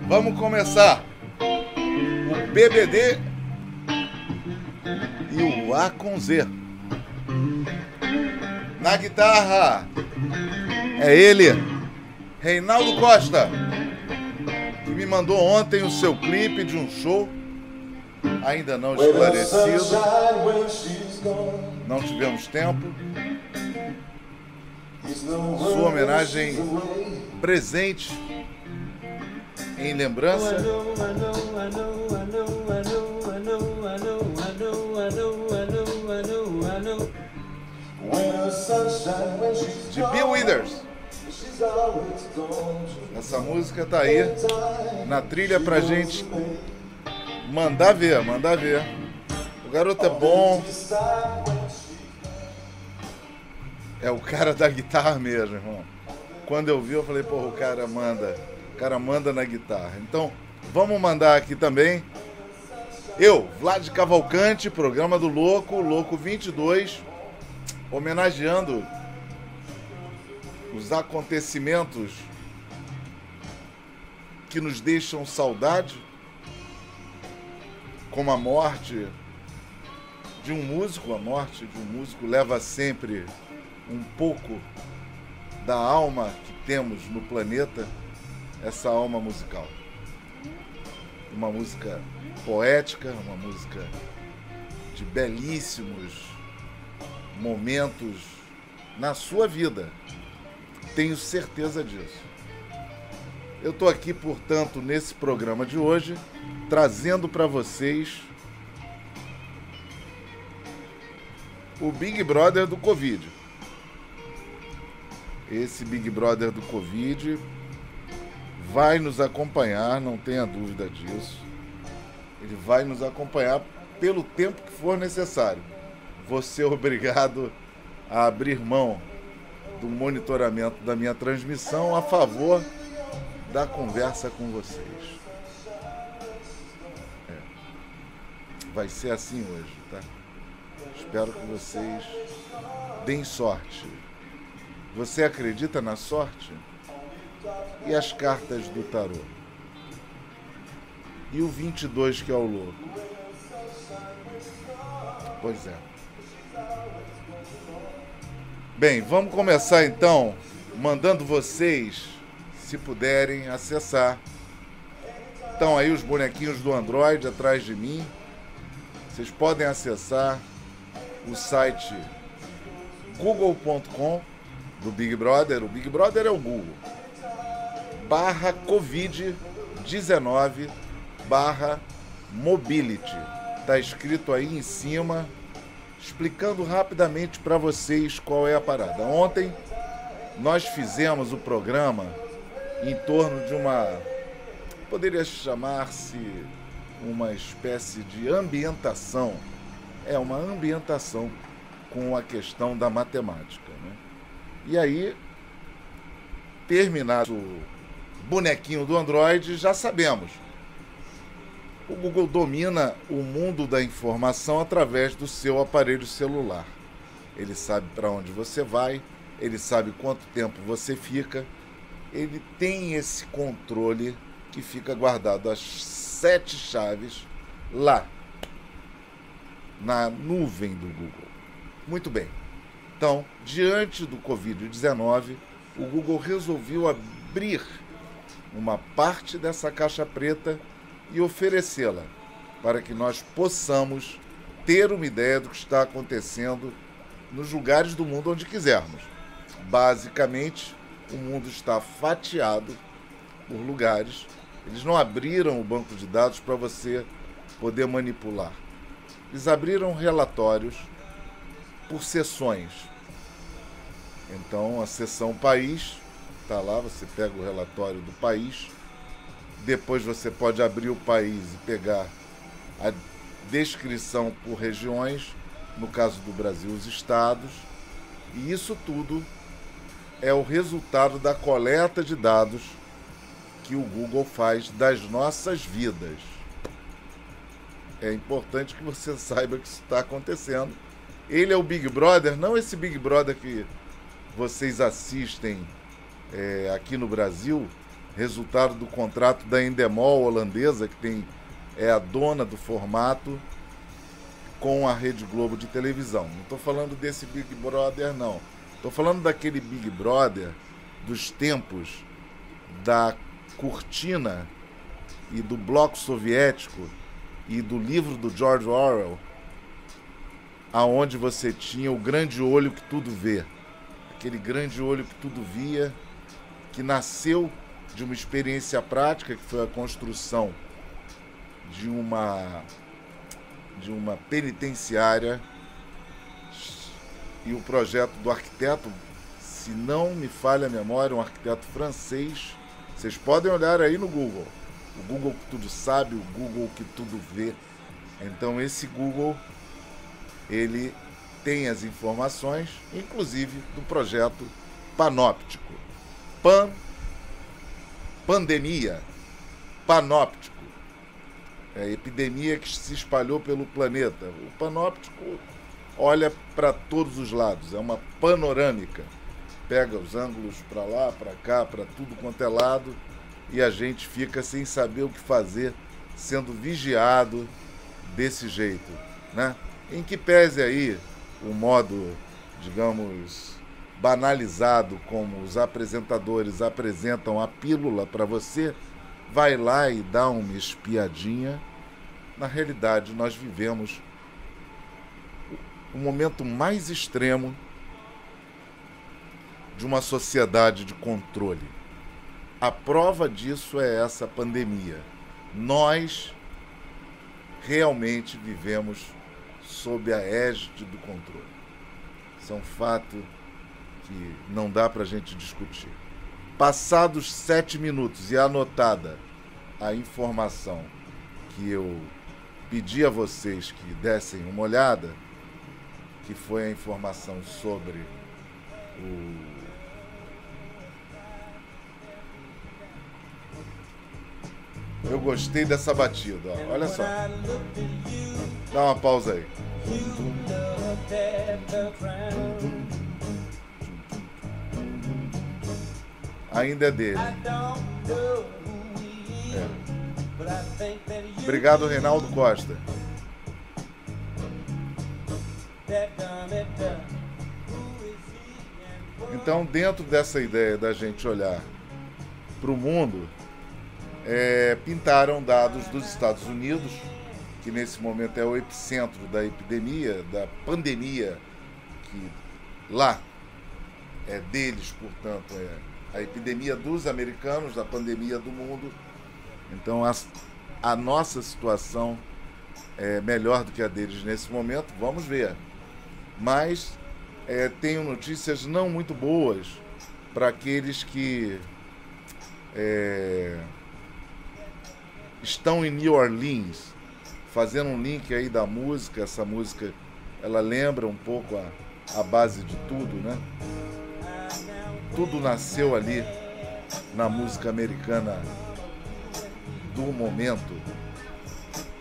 Vamos começar o BBD e o A com Z. Na guitarra é ele, Reinaldo Costa, que me mandou ontem o seu clipe de um show ainda não esclarecido. Não tivemos tempo. Sua homenagem presente em lembrança de Bill Withers. Essa música tá aí na trilha pra gente mandar ver, mandar ver. O garoto é bom. É o cara da guitarra mesmo, irmão. Quando eu vi, eu falei, porra, o cara manda na guitarra. Então, vamos mandar aqui também. Eu, Vlad Cavalcante, programa do Louco 22, homenageando os acontecimentos que nos deixam saudade, como a morte de um músico. A morte de um músico leva sempre um pouco da alma que temos no planeta, essa alma musical. Uma música poética, uma música de belíssimos momentos na sua vida. Tenho certeza disso. Eu estou aqui, portanto, nesse programa de hoje, trazendo para vocês o Big Brother do Covid. Esse Big Brother do Covid vai nos acompanhar, não tenha dúvida disso. Ele vai nos acompanhar pelo tempo que for necessário. Vou ser obrigado a abrir mão do monitoramento da minha transmissão a favor da conversa com vocês. Vai ser assim hoje, tá? Espero que vocês deem sorte. Você acredita na sorte? E as cartas do tarô? E o 22, que é o louco? Pois é. Bem, vamos começar então mandando vocês, se puderem, acessar. Estão aí os bonequinhos do Android atrás de mim. Vocês podem acessar o site google.com do Big Brother. O Big Brother é o Google. /Covid-19/Mobility. Está escrito aí em cima, explicando rapidamente para vocês qual é a parada. Ontem nós fizemos o programa em torno de uma, poderia chamar-se uma espécie de ambientação. É uma ambientação com a questão da matemática, né? E aí, terminado o bonequinho do Android, já sabemos. O Google domina o mundo da informação através do seu aparelho celular. Ele sabe para onde você vai, ele sabe quanto tempo você fica, ele tem esse controle que fica guardado as 7 chaves lá, na nuvem do Google. Muito bem. Então, diante do Covid-19, o Google resolveu abrir uma parte dessa caixa preta e oferecê-la para que nós possamos ter uma ideia do que está acontecendo nos lugares do mundo onde quisermos. Basicamente, o mundo está fatiado por lugares. Eles não abriram o banco de dados para você poder manipular. Eles abriram relatórios por seções. Então, a seção país está lá, você pega o relatório do país, depois você pode abrir o país e pegar a descrição por regiões, no caso do Brasil, os estados, e isso tudo é o resultado da coleta de dados que o Google faz das nossas vidas. É importante que você saiba que isso está acontecendo. Ele é o Big Brother, não esse Big Brother que vocês assistem aqui no Brasil, resultado do contrato da Endemol holandesa, que é a dona do formato, com a Rede Globo de televisão. Não estou falando desse Big Brother, não. Estou falando daquele Big Brother dos tempos da cortina e do bloco soviético e do livro do George Orwell, aonde você tinha o grande olho que tudo vê. Aquele grande olho que tudo via, que nasceu de uma experiência prática, que foi a construção de uma penitenciária, e o projeto do arquiteto, se não me falha a memória, um arquiteto francês. Vocês podem olhar aí no Google. O Google que tudo sabe, o Google que tudo vê. Então esse Google, ele tem as informações, inclusive do projeto panóptico. Pandemia, panóptico. É a epidemia que se espalhou pelo planeta. O panóptico olha para todos os lados, é uma panorâmica. Pega os ângulos para lá, para cá, para tudo quanto é lado, e a gente fica sem saber o que fazer, sendo vigiado desse jeito, né? Em que pese aí o modo, digamos, banalizado como os apresentadores apresentam a pílula para você, vai lá e dá uma espiadinha. Na realidade, nós vivemos o momento mais extremo de uma sociedade de controle. A prova disso é essa pandemia. Nós realmente vivemos sob a égide do controle. Isso é um fato que não dá para a gente discutir. Passados 7 minutos e anotada a informação que eu pedi a vocês que dessem uma olhada, que foi a informação sobre Eu gostei dessa batida, ó. Olha só. Dá uma pausa aí. Ainda é dele. Obrigado, Reinaldo Costa. Então, dentro dessa ideia da gente olhar para o mundo, pintaram dados dos Estados Unidos, que nesse momento é o epicentro da epidemia, da pandemia, que lá é deles, portanto, é a epidemia dos americanos, a pandemia do mundo. Então, a nossa situação é melhor do que a deles nesse momento, vamos ver. Mas tenho notícias não muito boas para aqueles que estão em New Orleans, fazendo um link aí da música. Essa música, ela lembra um pouco a base de tudo, né? Tudo nasceu ali na música americana do momento.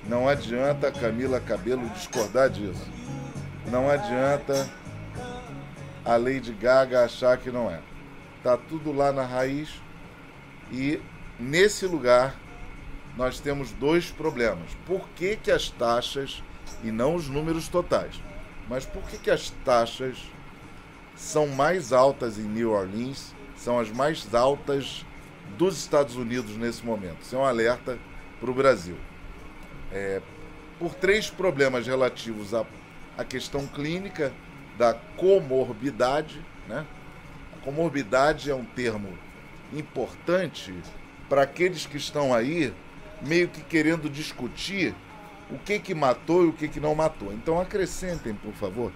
Não adianta a Camila Cabello discordar disso. Não adianta a Lady Gaga achar que não é. Tá tudo lá na raiz. E nesse lugar nós temos dois problemas. Por que que as taxas, e não os números totais, mas por que que as taxas são mais altas em New Orleans, são as mais altas dos Estados Unidos nesse momento? Isso é um alerta para o Brasil. Por 3 problemas relativos à questão clínica da comorbidade, né? A comorbidade é um termo importante para aqueles que estão aí meio que querendo discutir o que matou e o que não matou. Então acrescentem, por favor,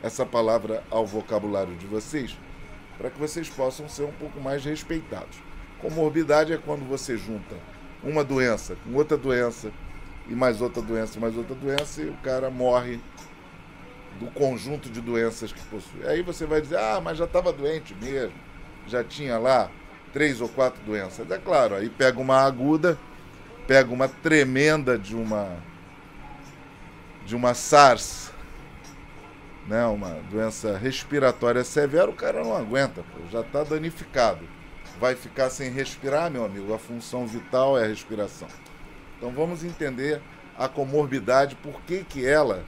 essa palavra ao vocabulário de vocês, para que vocês possam ser um pouco mais respeitados. Comorbidade é quando você junta uma doença com outra doença, e mais outra doença, e o cara morre do conjunto de doenças que possui. Aí você vai dizer, mas já estava doente mesmo, já tinha lá 3 ou 4 doenças. É claro, aí pega uma aguda, pega uma tremenda de uma SARS, né, uma doença respiratória severa, o cara não aguenta, já está danificado. vai ficar sem respirar, meu amigo. A função vital é a respiração. Então vamos entender a comorbidade, por que ela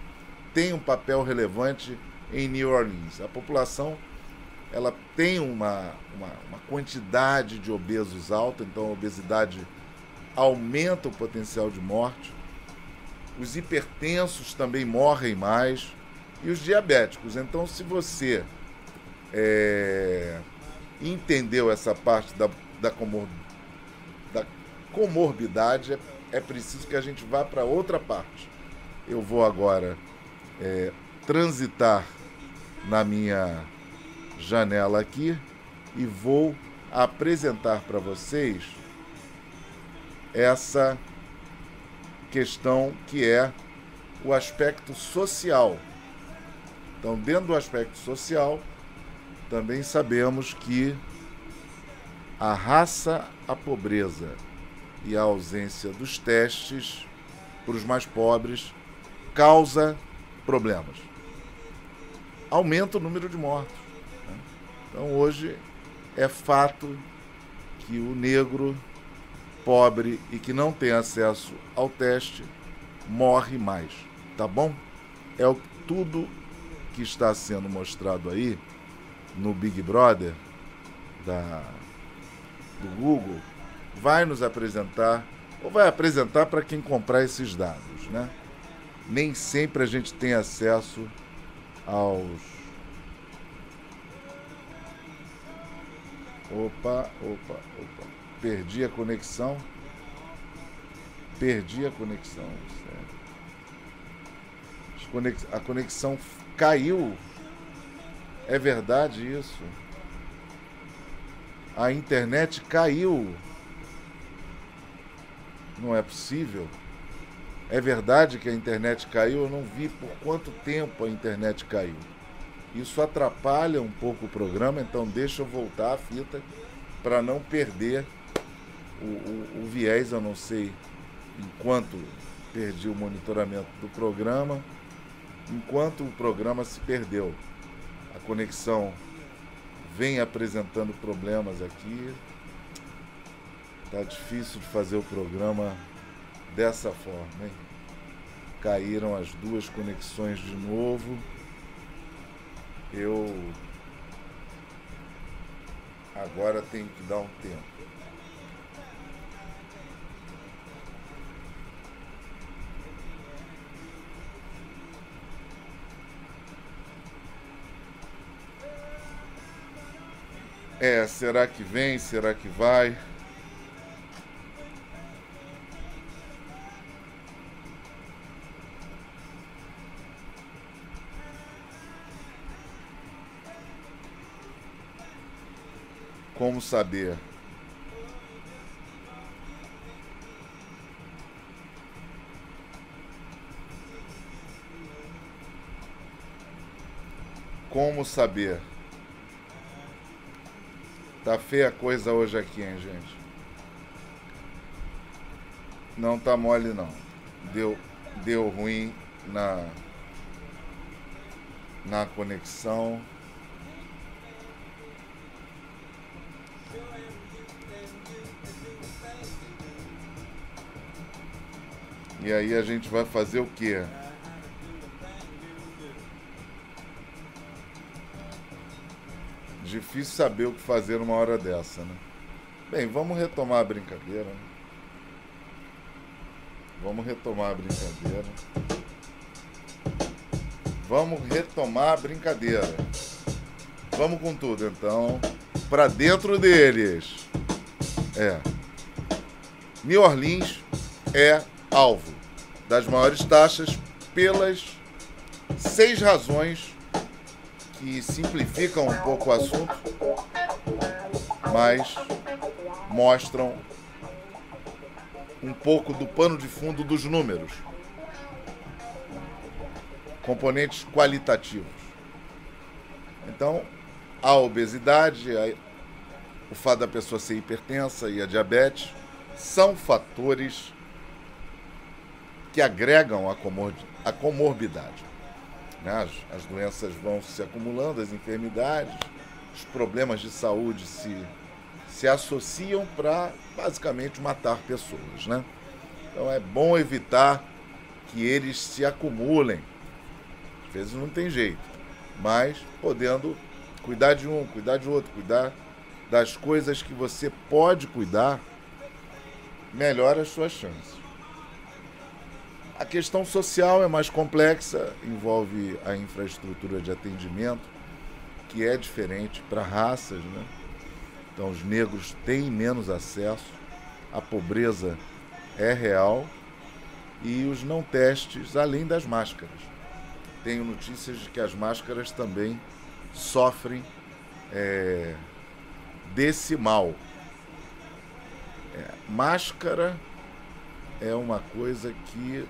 tem um papel relevante em New Orleans. A população ela tem uma quantidade de obesos alta, então a obesidade aumenta o potencial de morte. Os hipertensos também morrem mais e os diabéticos. Então, se você entendeu essa parte da comorbidade, é preciso que a gente vá para outra parte. Eu vou agora transitar na minha janela aqui e vou apresentar para vocês essa questão que é o aspecto social. Então, dentro do aspecto social, também sabemos que a raça, a pobreza e a ausência dos testes para os mais pobres causa problemas. Aumenta o número de mortos. Então, hoje é fato que o negro pobre e que não tem acesso ao teste morre mais, tá bom? É tudo que está sendo mostrado aí no Big Brother do Google vai nos apresentar, ou vai apresentar para quem comprar esses dados, né? Nem sempre a gente tem acesso aos... Opa. Perdi a conexão. A conexão caiu. É verdade isso? A internet caiu. Não é possível. É verdade que a internet caiu? Eu não vi por quanto tempo a internet caiu. Isso atrapalha um pouco o programa, então deixa eu voltar a fita para não perder o viés. Eu não sei enquanto perdi o monitoramento do programa, enquanto o programa se perdeu. A conexão vem apresentando problemas aqui. Tá difícil de fazer o programa dessa forma, hein? Caíram as duas conexões de novo. Eu agora tenho que dar um tempo. Será que vem? Será que vai? Como saber? Como saber? Tá feia a coisa hoje aqui, hein, gente? Não tá mole, não. Deu ruim na conexão. E aí a gente vai fazer o quê? Difícil saber o que fazer numa hora dessa, né? Bem, vamos retomar a brincadeira, né? Vamos retomar a brincadeira. Vamos com tudo, então. Pra dentro deles. New Orleans é alvo das maiores taxas pelas 6 razões que simplificam um pouco o assunto, mas mostram um pouco do pano de fundo dos números. Componentes qualitativos. Então, a obesidade, o fato da pessoa ser hipertensa e a diabetes são fatores que agregam a comorbidade. As doenças vão se acumulando, as enfermidades, os problemas de saúde se se associam para basicamente matar pessoas, né? Então é bom evitar que eles se acumulem. Às vezes não tem jeito, mas podendo cuidar de um, cuidar de outro, cuidar das coisas que você pode cuidar, melhora as suas chances. A questão social é mais complexa, envolve a infraestrutura de atendimento, que é diferente para raças, né? Então os negros têm menos acesso, a pobreza é real e os não testes, além das máscaras. Tenho notícias de que as máscaras também sofrem desse mal. Máscara é uma coisa que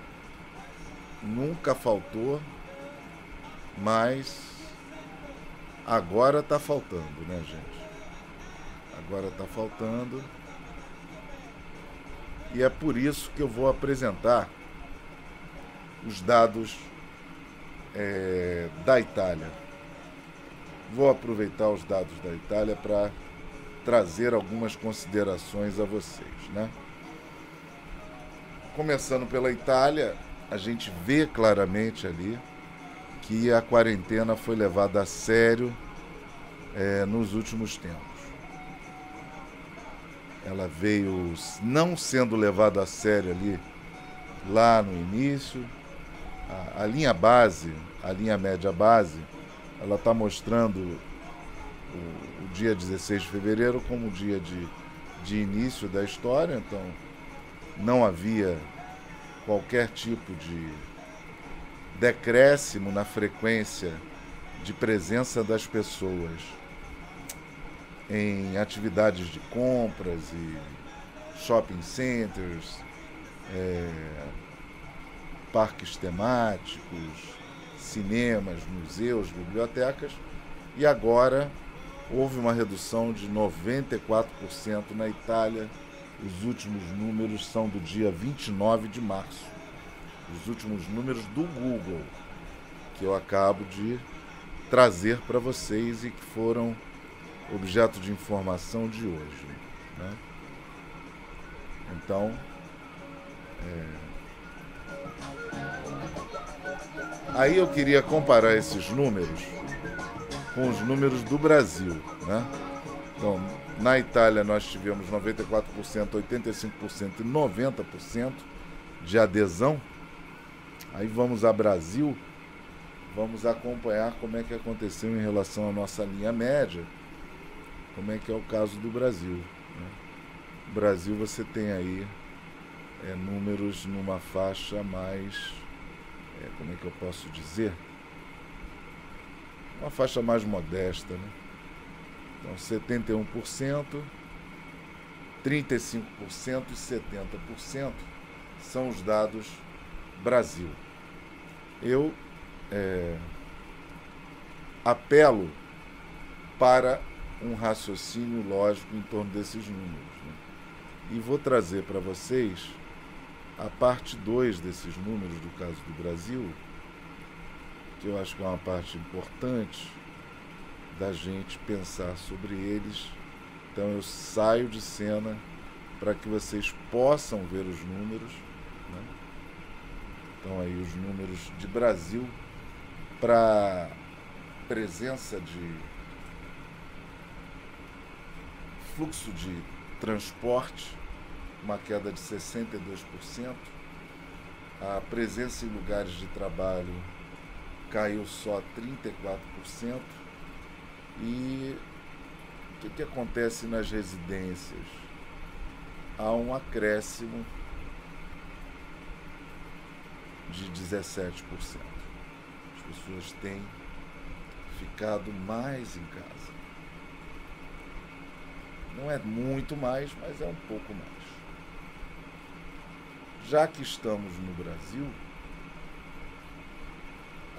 nunca faltou, mas agora está faltando, né, gente? Agora está faltando. E é por isso que eu vou apresentar os dados da Itália. Vou aproveitar os dados da Itália para trazer algumas considerações a vocês, né? Começando pela Itália, a gente vê claramente ali que a quarentena foi levada a sério nos últimos tempos. Ela veio não sendo levada a sério ali lá no início. A linha base, a linha média base, ela está mostrando o dia 16 de fevereiro como o dia de início da história, então não havia qualquer tipo de decréscimo na frequência de presença das pessoas em atividades de compras e shopping centers, parques temáticos, cinemas, museus, bibliotecas, e agora houve uma redução de 94% na Itália. Os últimos números são do dia 29 de março. Os últimos números do Google, que eu acabo de trazer para vocês e que foram objeto de informação de hoje, né? Então, aí eu queria comparar esses números com os números do Brasil, né? Então, na Itália nós tivemos 94%, 85% e 90% de adesão. Aí vamos ao Brasil, vamos acompanhar como é que aconteceu em relação à nossa linha média, como é que é o caso do Brasil, né? No Brasil você tem aí números numa faixa mais, como é que eu posso dizer? Uma faixa mais modesta, né? Então 71%, 35% e 70% são os dados Brasil. Eu apelo para um raciocínio lógico em torno desses números, né? E vou trazer para vocês a parte 2 desses números do caso do Brasil, que eu acho que é uma parte importante da gente pensar sobre eles. Então eu saio de cena para que vocês possam ver os números, né? Então aí os números de Brasil para presença de fluxo de transporte, uma queda de 62%, a presença em lugares de trabalho caiu só 34%, e o que acontece nas residências? Há um acréscimo de 17%. As pessoas têm ficado mais em casa. Não é muito mais, mas é um pouco mais. Já que estamos no Brasil,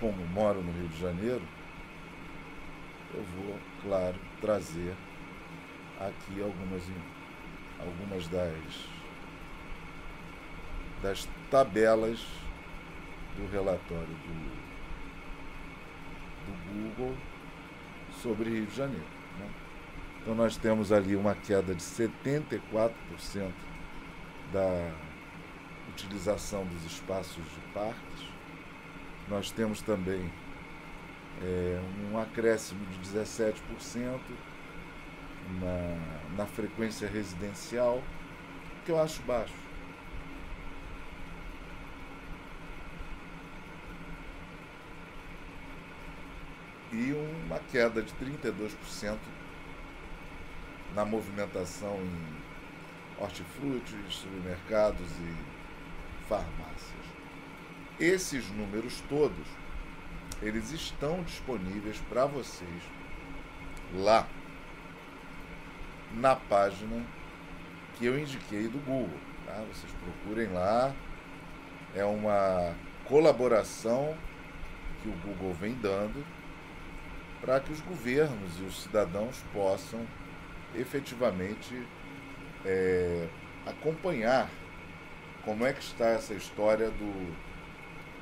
como moro no Rio de Janeiro, eu vou, claro, trazer aqui algumas das tabelas do relatório do Google sobre Rio de Janeiro, né? Então nós temos ali uma queda de 74% da utilização dos espaços de parques. Nós temos também um acréscimo de 17% na frequência residencial, que eu acho baixo. E uma queda de 32% na movimentação em hortifrutis, supermercados e farmácias. Esses números todos, eles estão disponíveis para vocês lá na página que eu indiquei do Google. Tá? Vocês procurem lá. É uma colaboração que o Google vem dando para que os governos e os cidadãos possam efetivamente acompanhar como é que está essa história do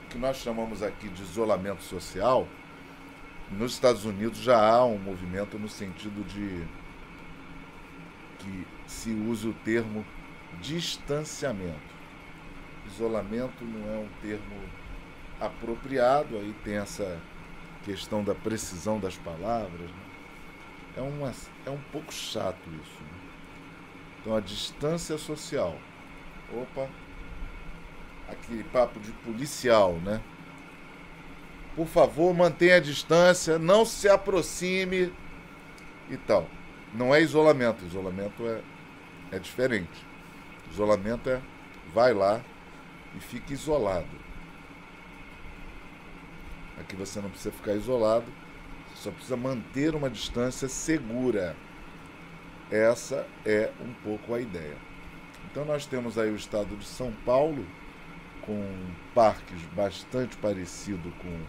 que nós chamamos aqui de isolamento social. Nos Estados Unidos já há um movimento no sentido de que se usa o termo distanciamento. Isolamento não é um termo apropriado, aí tem essa questão da precisão das palavras, né? É um pouco chato isso, né? Então a distância social. Opa, aquele papo de policial, né? Por favor, mantenha a distância, não se aproxime e tal. Não é isolamento. Isolamento é diferente. Isolamento é vai lá e fica isolado. Aqui você não precisa ficar isolado, você só precisa manter uma distância segura. Essa é um pouco a ideia. Então nós temos aí o estado de São Paulo, com parques bastante parecido com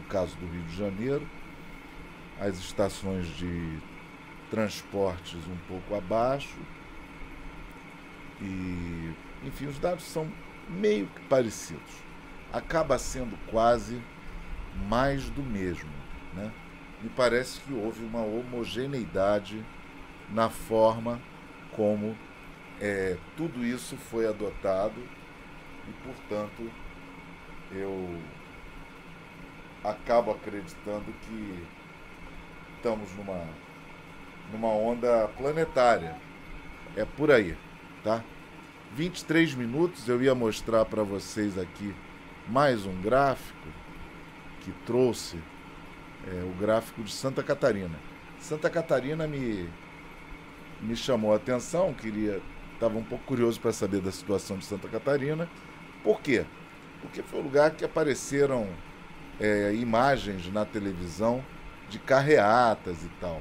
o caso do Rio de Janeiro, as estações de transportes um pouco abaixo, e enfim, os dados são meio que parecidos. Acaba sendo quase mais do mesmo, né? Me parece que houve uma homogeneidade na forma como tudo isso foi adotado e, portanto, eu acabo acreditando que estamos numa onda planetária. É por aí, tá? 23 minutos, eu ia mostrar para vocês aqui mais um gráfico que trouxe o gráfico de Santa Catarina. Santa Catarina me chamou a atenção, estava um pouco curioso para saber da situação de Santa Catarina. Por quê? Porque foi o lugar que apareceram imagens na televisão de carreatas e tal.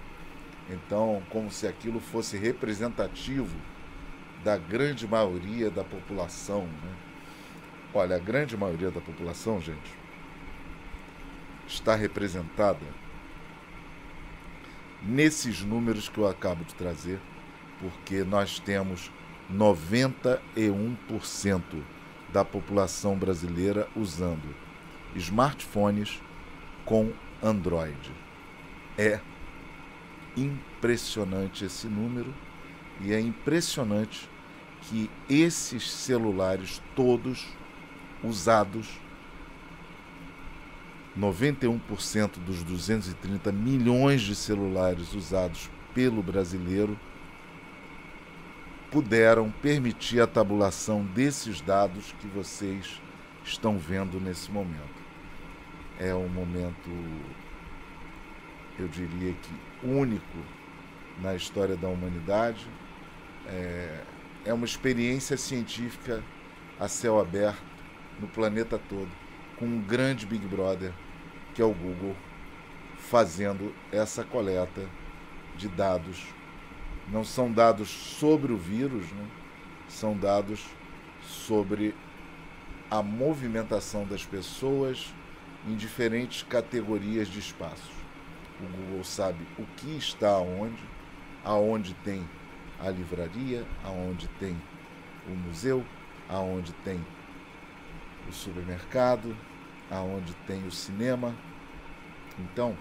Então, como se aquilo fosse representativo da grande maioria da população, né? Olha, a grande maioria da população, gente, está representada nesses números que eu acabo de trazer, porque nós temos 91% da população brasileira usando smartphones com Android. É impressionante esse número, e é impressionante que esses celulares todos usados, 91% dos 230 milhões de celulares usados pelo brasileiro, puderam permitir a tabulação desses dados que vocês estão vendo nesse momento. É um momento, eu diria que único na história da humanidade. É uma experiência científica a céu aberto no planeta todo, com um grande Big Brother, que é o Google, fazendo essa coleta de dados. Não são dados sobre o vírus, né? São dados sobre a movimentação das pessoas em diferentes categorias de espaços. O Google sabe o que está aonde tem a livraria, aonde tem o museu, aonde tem o supermercado, aonde tem o cinema. Então,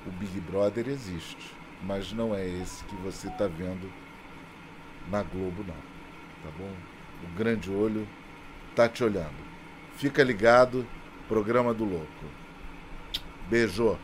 o Big Brother existe. mas não é esse que você está vendo na Globo, não. Tá bom? O grande olho tá te olhando. Fica ligado, programa do Louco. Beijo.